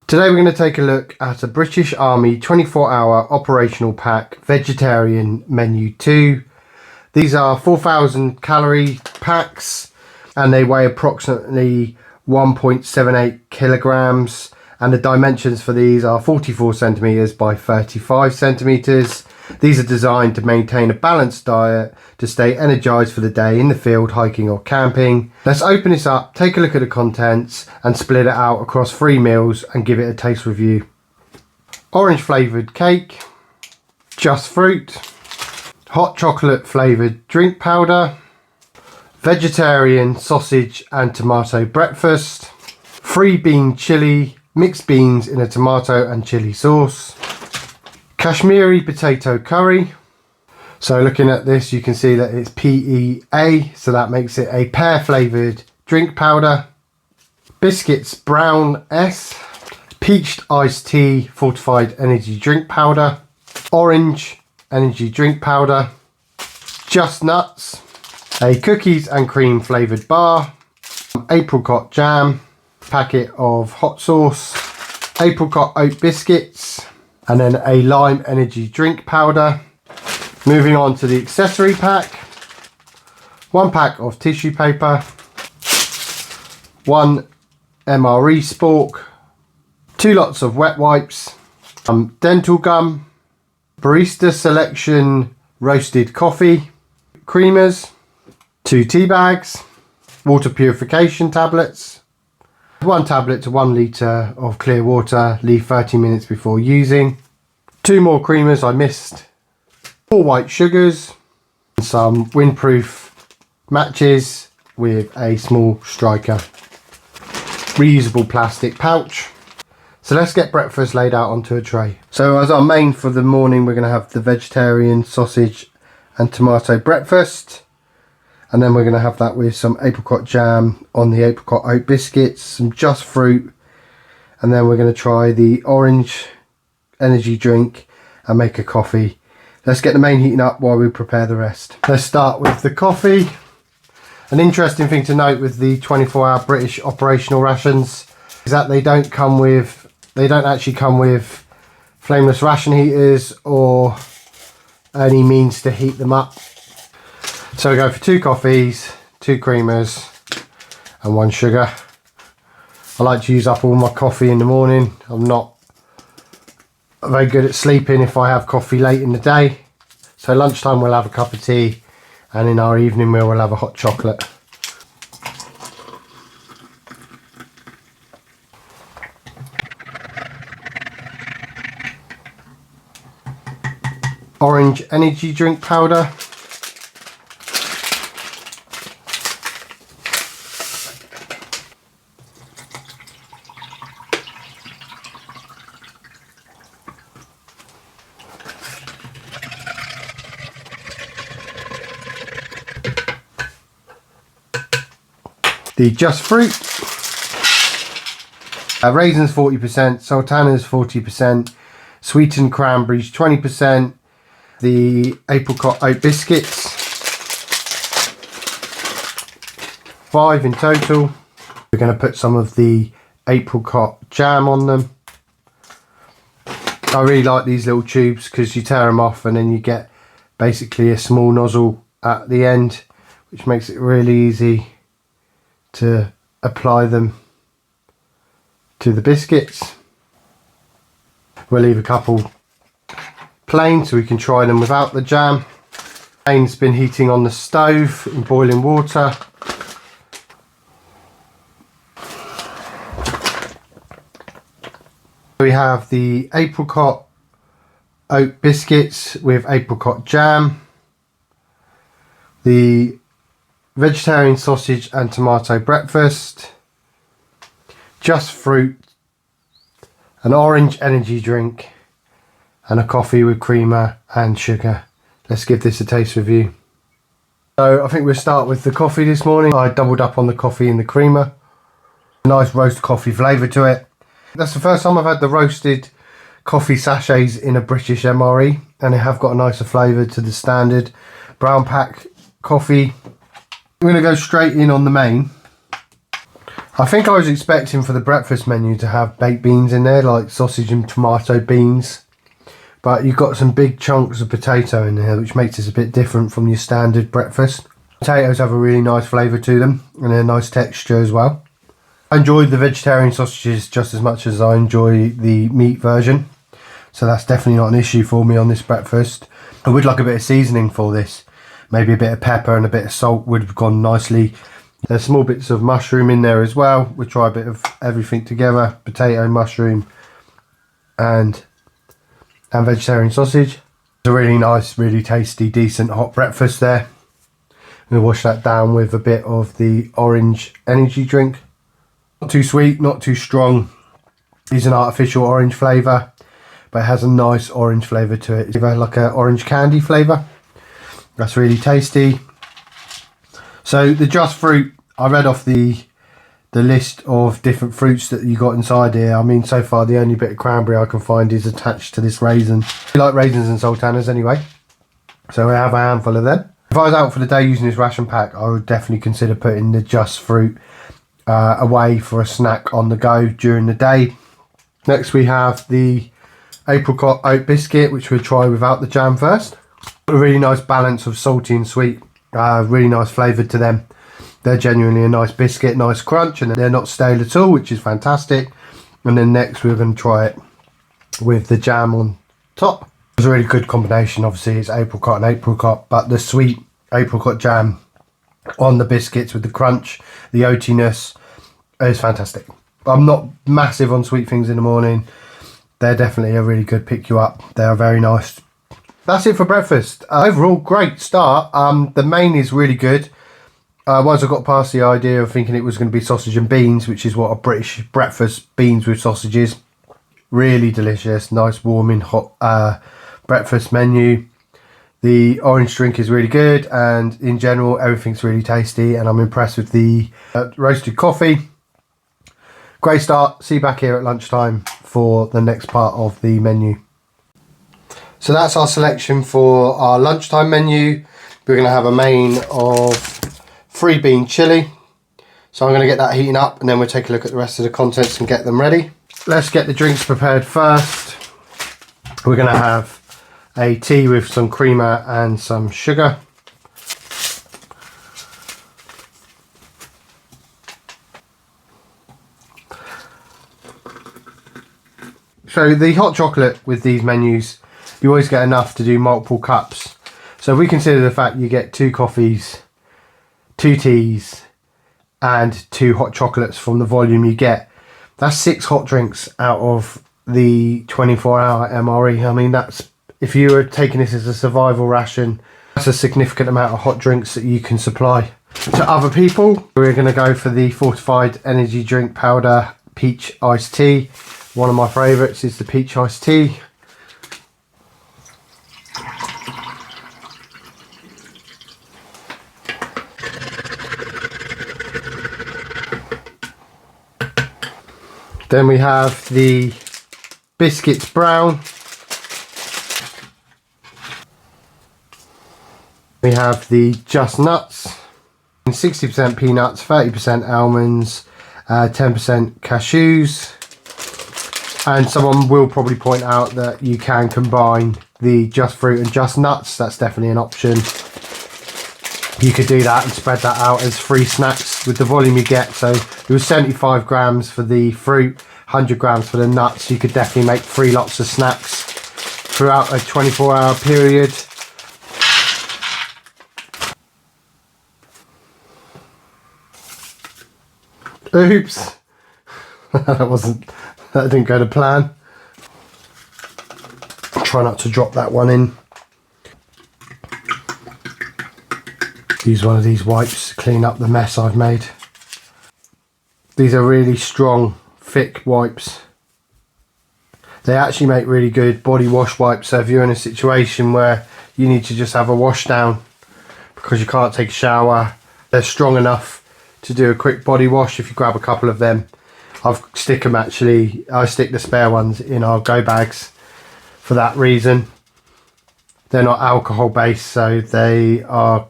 Today we're going to take a look at a British Army 24-hour operational pack vegetarian menu 2. These are 4,000 calorie packs and they weigh approximately 1.78 kilograms, and the dimensions for these are 44 centimeters by 35 centimeters. These are designed to maintain a balanced diet to stay energized for the day in the field, hiking or camping. Let's open this up, take a look at the contents and split it out across 3 meals and give it a taste review. Orange flavoured cake, just fruit, hot chocolate flavoured drink powder, vegetarian sausage and tomato breakfast, 3 bean chilli, mixed beans in a tomato and chilli sauce, Kashmiri potato curry. So looking at this, you can see that it's PEA, so that makes it a pear flavoured drink powder, biscuits brown S, peached iced tea fortified energy drink powder, orange energy drink powder, just nuts, a cookies and cream flavoured bar, apricot jam, packet of hot sauce, apricot oat biscuits, and then a lime energy drink powder. Moving on to the accessory pack, 1 pack of tissue paper, 1 MRE spork, 2 lots of wet wipes, dental gum, barista selection roasted coffee, creamers, 2 tea bags, water purification tablets, 1 tablet to 1 litre of clear water, leave 30 minutes before using, 2 more creamers I missed, 4 white sugars, some windproof matches with a small striker, reusable plastic pouch. So let's get breakfast laid out onto a tray. So as our main for the morning, we're going to have the vegetarian sausage and tomato breakfast. And then we're going to have that with some apricot jam on the apricot oat biscuits, some just fruit, and then we're going to try the orange energy drink and make a coffee. Let's get the main heating up while we prepare the rest. Let's start with the coffee. An interesting thing to note with the 24-hour British operational rations is that they don't actually come with flameless ration heaters or any means to heat them up. So we go for 2 coffees, 2 creamers and 1 sugar. I like to use up all my coffee in the morning. I'm not very good at sleeping if I have coffee late in the day. So lunchtime we'll have a cup of tea, and in our evening meal we'll have a hot chocolate. Orange energy drink powder. The just fruit, raisins 40%, sultanas 40%, sweetened cranberries 20%, the apricot oat biscuits, 5 in total. We're going to put some of the apricot jam on them. I really like these little tubes because you tear them off and then you get basically a small nozzle at the end, which makes it really easy to apply them to the biscuits. We'll leave a couple plain so we can try them without the jam. Plain's been heating on the stove in boiling water. We have the apricot oat biscuits with apricot jam, the vegetarian sausage and tomato breakfast, just fruit, an orange energy drink and a coffee with creamer and sugar. Let's give this a taste review. So I think we'll start with the coffee this morning. I doubled up on the coffee and the creamer. A nice roast coffee flavour to it. That's the first time I've had the roasted coffee sachets in a British MRE, and they have got a nicer flavour to the standard brown pack coffee. We're going to go straight in on the main. I think I was expecting for the breakfast menu to have baked beans in there, like sausage and tomato beans. But you've got some big chunks of potato in there, which makes this a bit different from your standard breakfast. Potatoes have a really nice flavour to them and a nice texture as well. I enjoyed the vegetarian sausages just as much as I enjoy the meat version. So that's definitely not an issue for me on this breakfast. I would like a bit of seasoning for this. Maybe a bit of pepper and a bit of salt would have gone nicely. There's small bits of mushroom in there as well. We'll try a bit of everything together. Potato, mushroom and vegetarian sausage. It's a really nice, really tasty, decent hot breakfast there. I'm going to wash that down with a bit of the orange energy drink. Not too sweet, not too strong. It's an artificial orange flavour, but it has a nice orange flavour to it. It's like an orange candy flavour. That's really tasty. So the Just Fruit, I read off the list of different fruits that you got inside here. I mean, so far the only bit of cranberry I can find is attached to this raisin. I like raisins and sultanas anyway, so I have a handful of them. If I was out for the day using this ration pack, I would definitely consider putting the Just Fruit away for a snack on the go during the day. Next we have the apricot oat biscuit, which we'll try without the jam first. A really nice balance of salty and sweet, really nice flavour to them. They're genuinely a nice biscuit, nice crunch, and they're not stale at all, which is fantastic. And then next we're going to try it with the jam on top. It's a really good combination. Obviously it's apricot and apricot, but the sweet apricot jam on the biscuits with the crunch, the oatiness, is fantastic. I'm not massive on sweet things in the morning. They're definitely a really good pick you up. They are very nice. That's it for breakfast. Overall, great start. The main is really good. Once I got past the idea of thinking it was going to be sausage and beans, which is what a British breakfast, beans with sausages. Really delicious, nice warming hot breakfast menu. The orange drink is really good, and in general everything's really tasty, and I'm impressed with the roasted coffee. Great start. See you back here at lunchtime for the next part of the menu. So that's our selection for our lunchtime menu. We're going to have a main of 3 bean chili. So I'm going to get that heating up, and then we'll take a look at the rest of the contents and get them ready. Let's get the drinks prepared first. We're going to have a tea with some creamer and some sugar. So the hot chocolate with these menus, you always get enough to do multiple cups. So if we consider the fact you get 2 coffees, 2 teas and 2 hot chocolates from the volume you get, that's 6 hot drinks out of the 24-hour MRE. I mean, that's, if you were taking this as a survival ration, that's a significant amount of hot drinks that you can supply to other people. We're going to go for the fortified energy drink powder peach iced tea. One of my favourites is the peach iced tea. Then we have the biscuits brown. We have the Just Nuts, 60% peanuts, 30% almonds, 10% cashews. And someone will probably point out that you can combine the Just Fruit and Just Nuts. That's definitely an option. You could do that and spread that out as free snacks with the volume you get. So it was 75 grams for the fruit, 100 grams for the nuts. You could definitely make 3 lots of snacks throughout a 24-hour period. Oops, that didn't go to plan. Try not to drop that one in. Use one of these wipes to clean up the mess I've made. These are really strong, thick wipes. They actually make really good body wash wipes. So if you're in a situation where you need to just have a wash down because you can't take a shower, they're strong enough to do a quick body wash. If you grab a couple of them, I stick the spare ones in our go bags for that reason. They're not alcohol based, so they are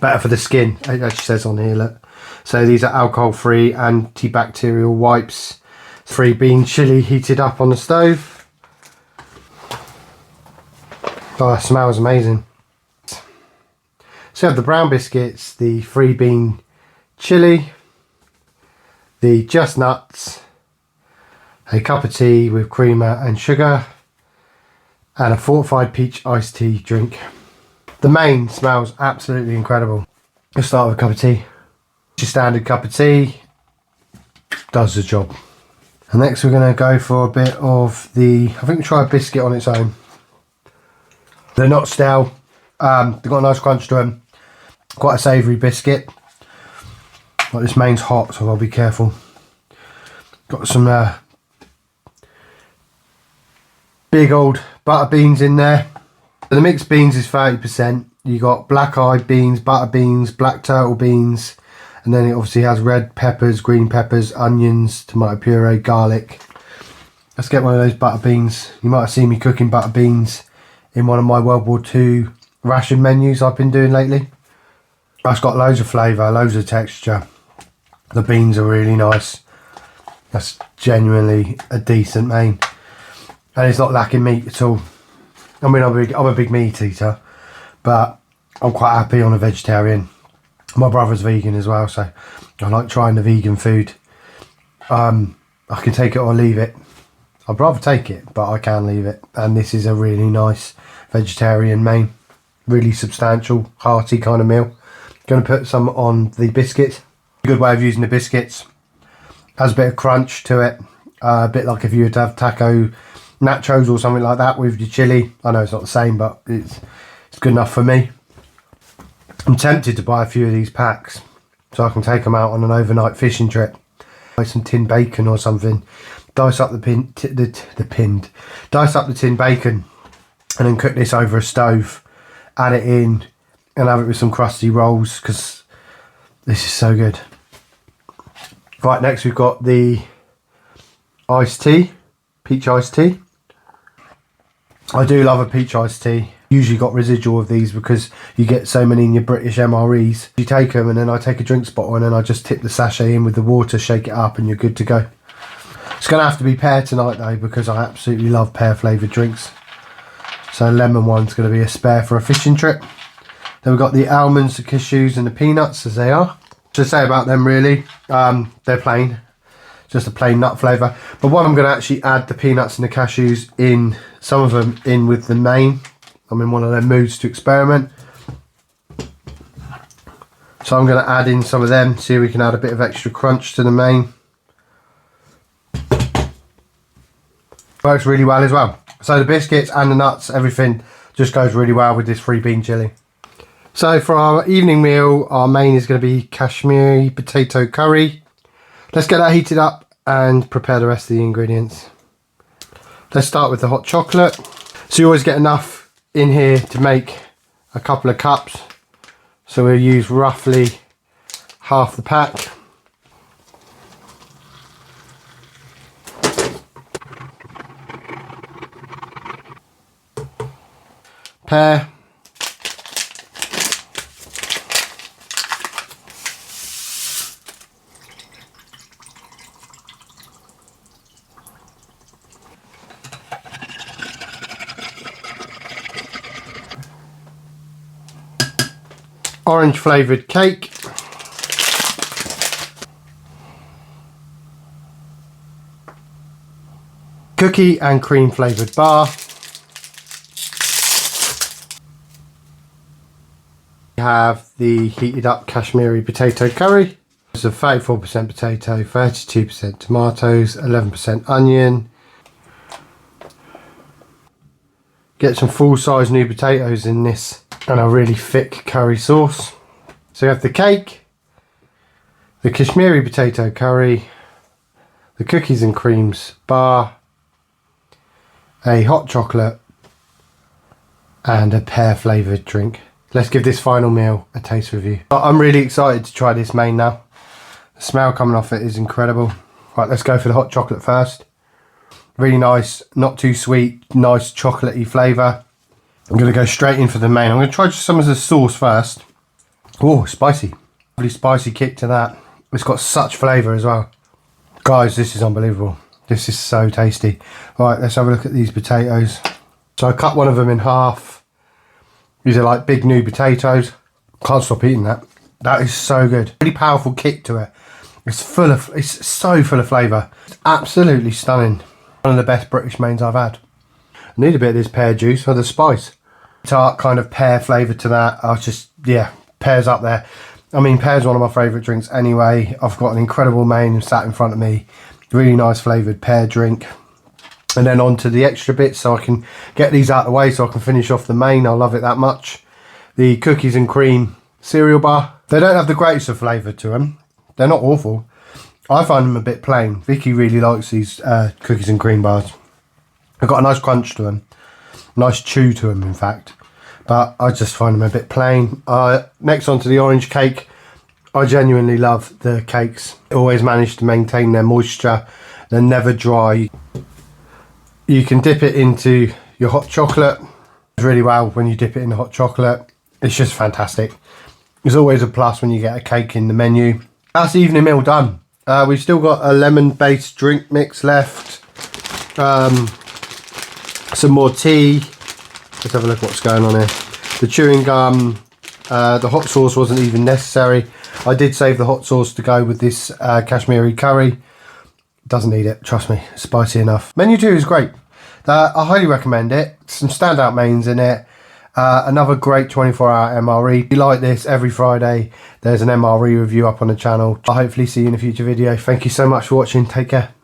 better for the skin. It actually says on here, look. So these are alcohol free antibacterial wipes. Free bean chili heated up on the stove. Oh, that smells amazing. So we have the brown biscuits, the free bean chili, the just nuts, a cup of tea with creamer and sugar, and a fortified peach iced tea drink. The main smells absolutely incredible. Let's start with a cup of tea. Your standard cup of tea does the job. And next we're going to go for a bit of the, I think we'll try a biscuit on its own. They're not stale, they've got a nice crunch to them. Quite a savoury biscuit. Like, this main's hot, so I'll be careful. Got some big old butter beans in there. The mixed beans is 30%. You got black eyed beans, butter beans, black turtle beans, and then it obviously has red peppers, green peppers, onions, tomato puree, garlic. Let's get one of those butter beans. You might have seen me cooking butter beans in one of my World War II ration menus I've been doing lately. That's got loads of flavour, loads of texture. The beans are really nice. That's genuinely a decent main. And it's not lacking meat at all. I mean, I'm a big meat eater, but I'm quite happy on a vegetarian. My brother's vegan as well, so I like trying the vegan food. I can take it or leave it. I'd rather take it, but I can leave it. And this is a really nice vegetarian main. Really substantial, hearty kind of meal. Going to put some on the biscuit. A good way of using the biscuits. Has a bit of crunch to it. A bit like if you were to have taco nachos or something like that with your chili. I know it's not the same, but it's good enough for me. I'm tempted to buy a few of these packs so I can take them out on an overnight fishing trip. Buy some tin bacon or something. Dice up dice up the tin bacon and then cook this over a stove. Add it in and have it with some crusty rolls, because this is so good. Right, next we've got the iced tea, peach iced tea. I do love a peach iced tea. Usually got residual of these because you get so many in your British MREs. You take them and then I take a drinks bottle and then I just tip the sachet in with the water, shake it up, and you're good to go. It's going to have to be pear tonight though, because I absolutely love pear flavoured drinks. So lemon one's going to be a spare for a fishing trip. Then we've got the almonds, the cashews and the peanuts, as they are. To say about them really, they're plain. Just a plain nut flavour. But what I'm going to actually add the peanuts and the cashews in, some of them in with the main. I'm in one of them moods to experiment. So I'm going to add in some of them, see if we can add a bit of extra crunch to the main. Works really well as well. So the biscuits and the nuts, everything just goes really well with this free bean chili. So for our evening meal, our main is going to be Kashmiri potato curry. Let's get that heated up and prepare the rest of the ingredients. Let's start with the hot chocolate. So you always get enough in here to make a couple of cups. So we'll use roughly half the pack. Pear. Orange flavoured cake. Cookie and cream flavoured bar. We have the heated up Kashmiri potato curry. It's a 34% potato, 32% tomatoes, 11% onion. Get some full size new potatoes in this and a really thick curry sauce. So we have the cake, the Kashmiri potato curry, the cookies and creams bar, a hot chocolate and a pear flavoured drink. Let's give this final meal a taste review. I'm really excited to try this main now. The smell coming off it is incredible. Right, let's go for the hot chocolate first. Really nice, not too sweet, nice chocolatey flavour. I'm going to go straight in for the main. I'm going to try just some of the sauce first. Oh, spicy. Really spicy kick to that. It's got such flavour as well. Guys, this is unbelievable. This is so tasty. Right, let's have a look at these potatoes. So I cut one of them in half. These are like big new potatoes. Can't stop eating that. That is so good. Really powerful kick to it. It's so full of flavour. It's absolutely stunning. One of the best British mains I've had. I need a bit of this pear juice for the spice. Tart kind of pear flavour to that. I was just, yeah, pear's up there. I mean, pear's one of my favourite drinks anyway. I've got an incredible main sat in front of me. Really nice flavoured pear drink. And then on to the extra bits so I can get these out of the way so I can finish off the main. I love it that much. The cookies and cream cereal bar. They don't have the greatest of flavour to them. They're not awful. I find them a bit plain. Vicky really likes these cookies and cream bars. They've got a nice crunch to them. Nice chew to them, in fact. But I just find them a bit plain. Next on to the orange cake. I genuinely love the cakes. Always manage to maintain their moisture. They're never dry. You can dip it into your hot chocolate really well when you dip it in the hot chocolate. It's just fantastic. It's always a plus when you get a cake in the menu. That's the evening meal done. We've still got a lemon-based drink mix left. Some more tea. Let's have a look what's going on here. The chewing gum. The hot sauce wasn't even necessary. I did save the hot sauce to go with this Kashmiri curry. Doesn't need it, trust me, it's spicy enough. Menu 2 is great. I highly recommend it. Some standout mains in it. Another great 24-hour MRE. If you like this, every Friday there's an MRE review up on the channel. I'll hopefully see you in a future video. Thank you so much for watching. Take care.